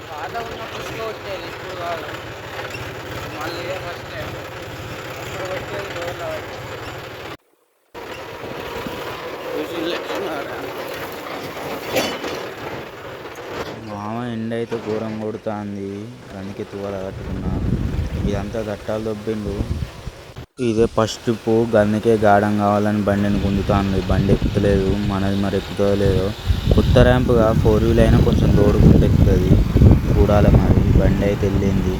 పాత ఉన్న పుష్లో వచ్చేది ఇప్పుడు కాదు, మళ్ళీ ఫస్ట్ టైం అప్పుడు వచ్చేది డోర్లో మామ ఎండ అయితే ఘోరం కొడుతుంది, అందుకే తువాల కట్టుకున్నా. ఇదంతా గట్టాలు దొబ్బిండు. ఇదే ఫస్ట్ అందుకే గాఢం కావాలని బండిని గుంజుతుంది. బండి ఎక్కుతలేదు, మనది మరి ఎక్కుతుందో లేదో. కొత్త ర్యాంప్గా 4 వీల్ అయినా కొంచెం లోడుకుంటే ఎక్కుతుంది. చూడాలి మరి. బండి అయితే వెళ్ళింది.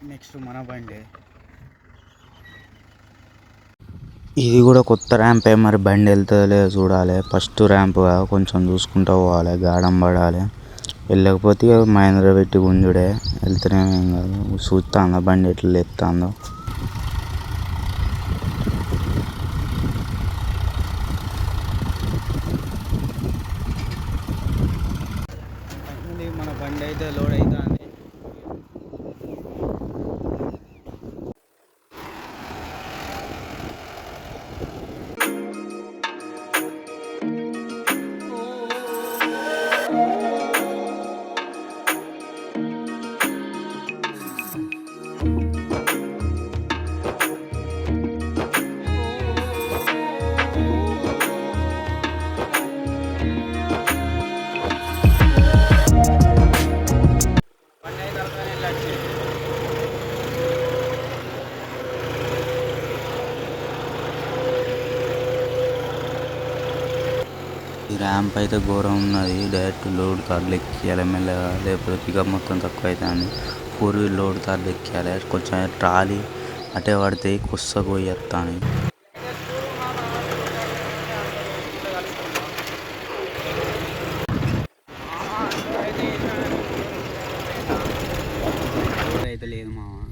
నెక్స్ట్ మన బండి. ఇది కూడా కొత్త ర్యాంపే, మరి బండి వెళ్తుందో లేదో చూడాలి. ఫస్ట్ ర్యాంప్గా కొంచెం చూసుకుంటూ పోవాలి, గాఢం పడాలి. వెళ్ళకపోతే మహేంద్ర పెట్టి గుంజుడే. వెళ్తేనే ఏం కాదు. చూస్తుందో బండి ఎట్లా లేస్తుందో. మన బండి అయితే లోడ్ అవుతుంది. ఈ ర్యాంప్ అయితే ఘోరం ఉన్నది. డైరెక్ట్ లోడ్ కార్లు ఎక్కియాలి మెల్లగా, లేకపోతే పికప్ మొత్తం తక్కువ అవుతుంది. 4 వీల్ లోడ్ కార్లు ఎక్కియాలి. కొంచెం ట్రాలీ అటే పడితే కొస్స పోయేస్తాను. అయితే లేదు మామ.